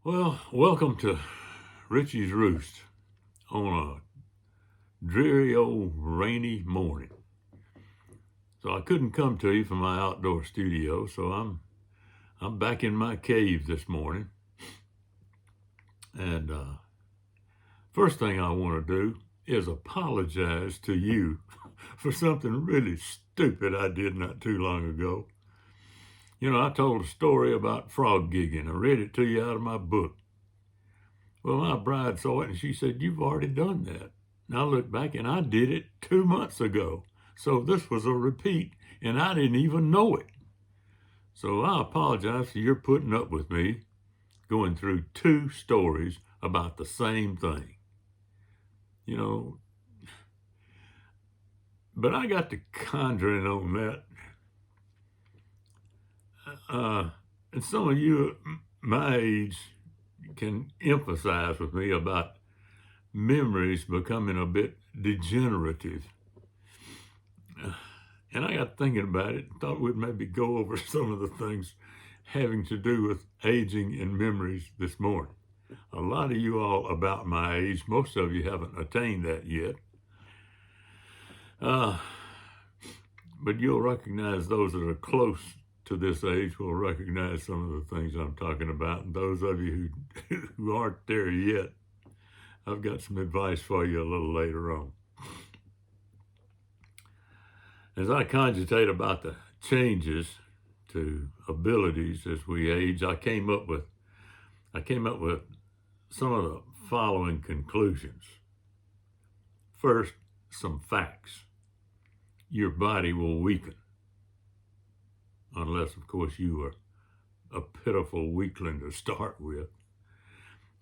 Well, welcome to Richie's Roost on a dreary old rainy morning. So I couldn't come to you from my outdoor studio, so I'm back in my cave this morning. And first thing I want to do is apologize to you for something really stupid I did not too long ago. You know, I told a story about frog gigging. I read it to you out of my book. Well, my bride saw it and she said, "You've already done that." And I looked back and I did it 2 months ago. So this was a repeat and I didn't even know it. So I apologize for your putting up with me going through two stories about the same thing. You know, but I got to conjuring on that. And some of you my age can empathize with me about memories becoming a bit degenerative. And I got thinking about it and thought we'd maybe go over some of the things having to do with aging and memories this morning. A lot of you all about my age, most of you haven't attained that yet. But you'll recognize those that are close to this age will recognize some of the things I'm talking about. And those of you who aren't there yet, I've got some advice for you a little later on. As I cogitate about the changes to abilities as we age, I came up with some of the following conclusions. First, some facts. Your body will weaken, unless, of course, you are a pitiful weakling to start with.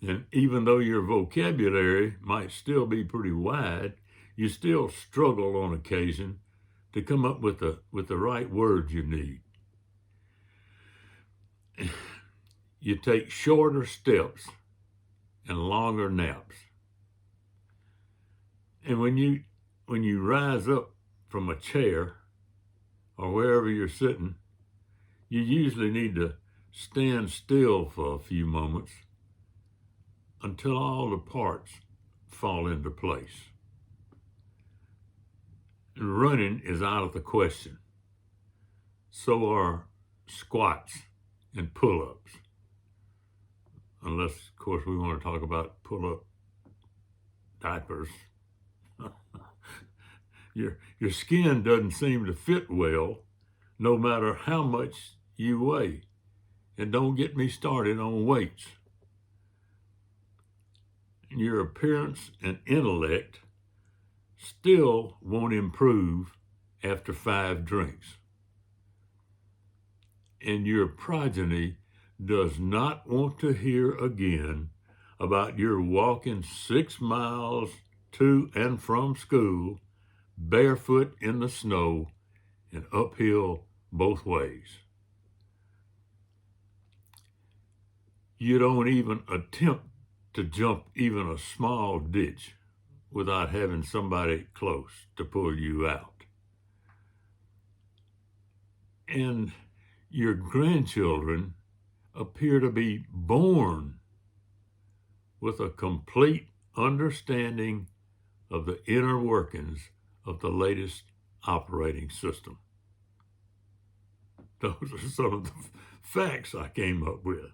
And even though your vocabulary might still be pretty wide, you still struggle on occasion to come up with the right words you need. You take shorter steps and longer naps. And when you rise up from a chair or wherever you're sitting, you usually need to stand still for a few moments until all the parts fall into place. Running is out of the question. So are squats and pull-ups. Unless, of course, we want to talk about pull-up diapers. Your skin doesn't seem to fit well, no matter how much you weigh. And don't get me started on weights. Your appearance and intellect still won't improve after 5 drinks. And your progeny does not want to hear again about your walking 6 miles to and from school, barefoot in the snow and uphill both ways. You don't even attempt to jump even a small ditch without having somebody close to pull you out. And your grandchildren appear to be born with a complete understanding of the inner workings of the latest operating system. Those are some of the facts I came up with.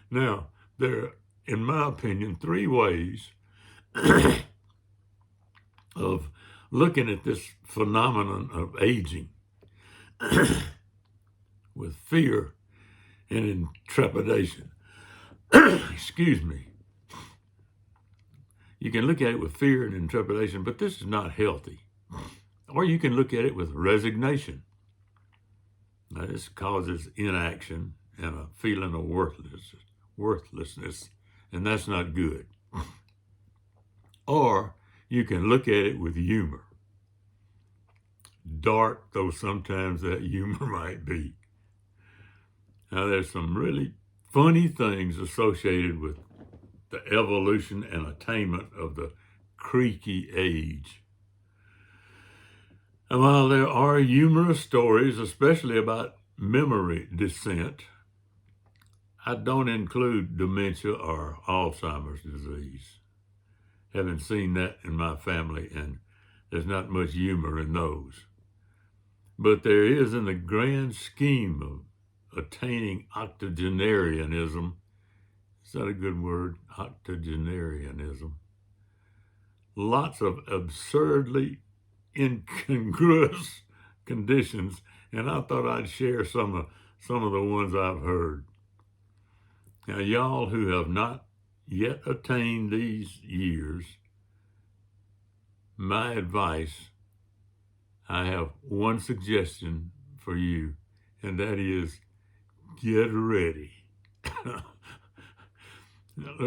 Now, there are, in my opinion, 3 ways of looking at this phenomenon of aging with fear and trepidation. Excuse me. You can look at it with fear and trepidation, but this is not healthy. Or you can look at it with resignation. Now, this causes inaction and a feeling of worthlessness, and that's not good. Or you can look at it with humor. Dark though sometimes that humor might be. Now, there's some really funny things associated with the evolution and attainment of the creaky age. And while there are humorous stories, especially about memory descent, I don't include dementia or Alzheimer's disease. Haven't seen that in my family, and there's not much humor in those. But there is, in the grand scheme of attaining octogenarianism, is that a good word? Octogenarianism. Lots of absurdly incongruous conditions, and I thought I'd share some of the ones I've heard. Now, y'all who have not yet attained these years, my advice, I have one suggestion for you, and that is get ready.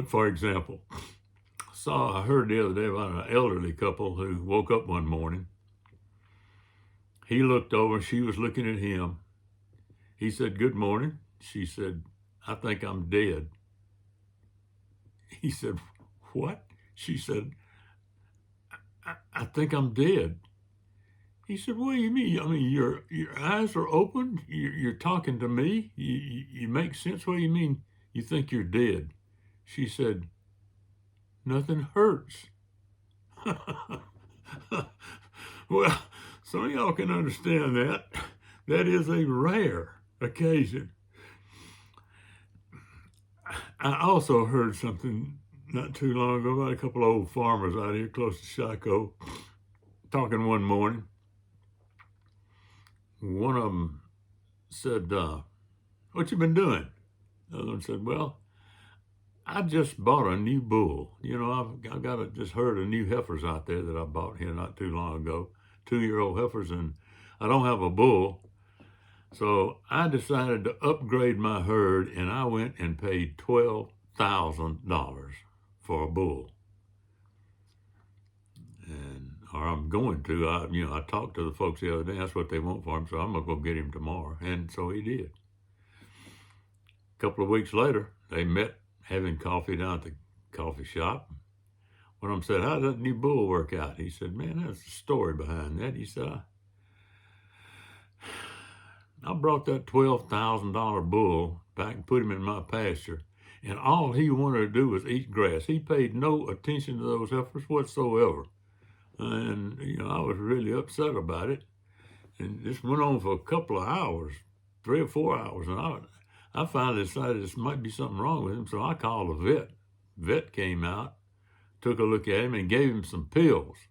For example, I heard the other day about an elderly couple who woke up one morning. He looked over, she was looking at him. He said, "Good morning." She said, "I think I'm dead." He said, "What?" She said, I think I'm dead." He said, "What do you mean? I mean, your eyes are open. You're talking to me. You make sense. What do you mean you think you're dead?" She said, "Nothing hurts." Well, some of y'all can understand that. That is a rare occasion. I also heard something not too long ago about a couple of old farmers out here close to Chico talking one morning. One of them said, "What you been doing?" The other one said, "Well, I just bought a new bull. You know, I've got just herd of new heifers out there that I bought here not too long ago, 2-year-old heifers, and I don't have a bull. So I decided to upgrade my herd, and I went and paid $12,000 for a bull. Or I'm going to. I talked to the folks the other day. That's what they want for him, so I'm gonna go get him tomorrow." And so he did. A couple of weeks later, they met having coffee down at the coffee shop. One of them said, "How did that new bull work out?" He said, "Man, there's a story behind that." He said, I brought that $12,000 bull back and put him in my pasture, and all he wanted to do was eat grass. He paid no attention to those heifers whatsoever. And, I was really upset about it. And this went on for a couple of hours, 3 or 4 hours. And I finally decided this might be something wrong with him. So I called a vet. Vet came out, took a look at him, and gave him some pills.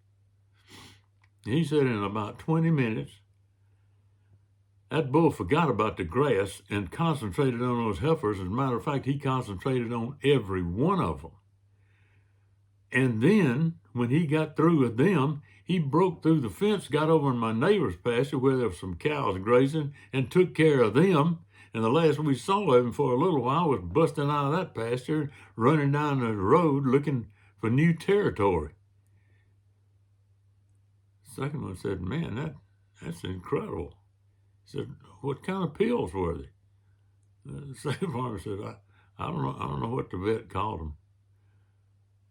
He said in about 20 minutes, that bull forgot about the grass and concentrated on those heifers. As a matter of fact, he concentrated on every one of them. And then, when he got through with them, he broke through the fence, got over in my neighbor's pasture where there were some cows grazing, and took care of them. And the last we saw of him for a little while was busting out of that pasture, running down the road looking for new territory. The second one said, "Man, that's incredible." He said, "What kind of pills were they?" The second farmer said, I don't know what the vet called them,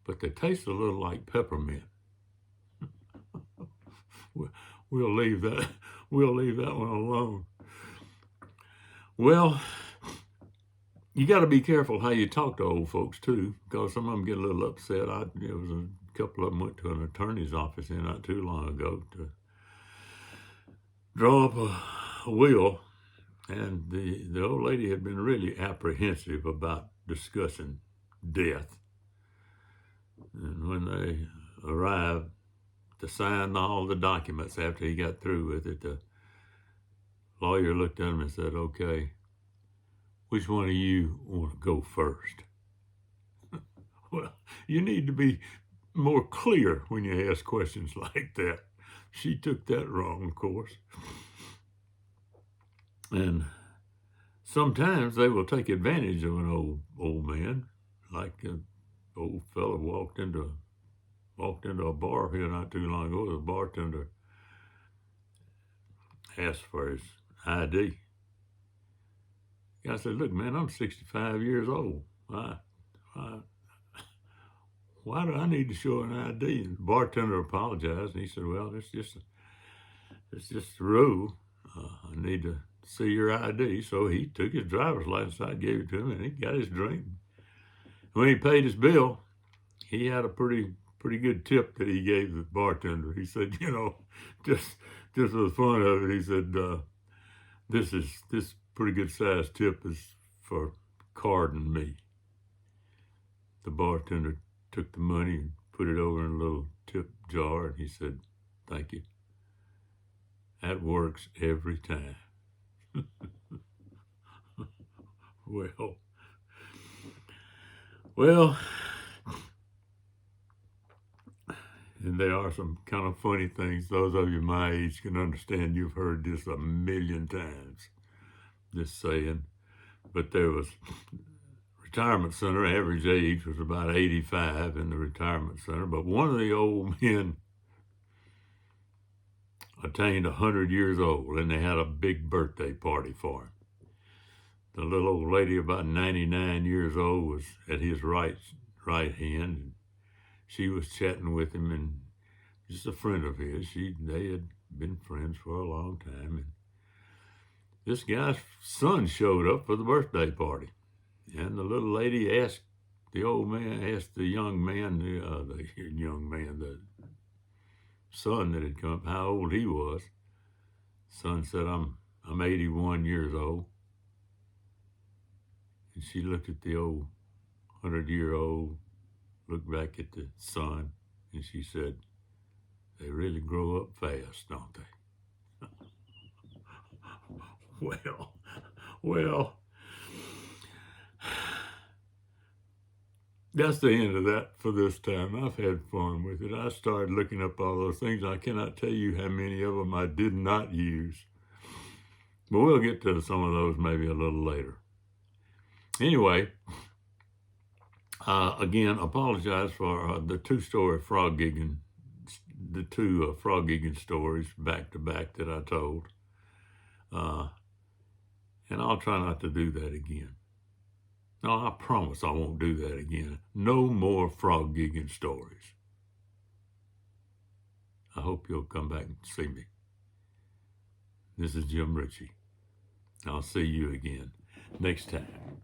but they taste a little like peppermint." We'll leave that one alone. Well, you got to be careful how you talk to old folks too, because some of them get a little upset. There was a couple of them went to an attorney's office here not too long ago to draw up a will, and the old lady had been really apprehensive about discussing death. And when they arrived to sign all the documents after he got through with it, the lawyer looked at him and said, "Okay, which one of you want to go first?" Well, you need to be more clear when you ask questions like that. She took that wrong, of course. And sometimes they will take advantage of an old man, like an old fellow walked into a bar here not too long ago. The bartender asked for his ID. I said, "Look, man, I'm 65 years old. Why do I need to show an ID?" And the bartender apologized, and he said, "Well, it's just the rule. I need to see your ID. So he took his driver's license. I gave it to him, and he got his drink. When he paid his bill, he had a pretty good tip that he gave the bartender. He said, just for the fun of it, he said, this pretty good sized tip is for carding me. The bartender took the money and put it over in a little tip jar, and he said, "Thank you. That works every time." Well, and there are some kind of funny things. Those of you my age can understand. You've heard this a million times, this saying. But there was retirement center, average age was about 85 in the retirement center. But one of the old men attained 100 years old, and they had a big birthday party for him. The little old lady, about 99 years old, was at his right hand, and she was chatting with him, and just a friend of his. They had been friends for a long time, and this guy's son showed up for the birthday party, and the little lady asked the young man, the son that had come, how old he was. Son said, I'm 81 years old. And she looked at the old 100-year-old, looked back at the son, and she said, "They really grow up fast, don't they?" Well, that's the end of that for this time. I've had fun with it. I started looking up all those things. I cannot tell you how many of them I did not use. But we'll get to some of those maybe a little later. Anyway, again, apologize for the two frog gigging stories back to back that I told. And I'll try not to do that again. No, I promise I won't do that again. No more frog gigging stories. I hope you'll come back and see me. This is Jim Ritchie. I'll see you again next time.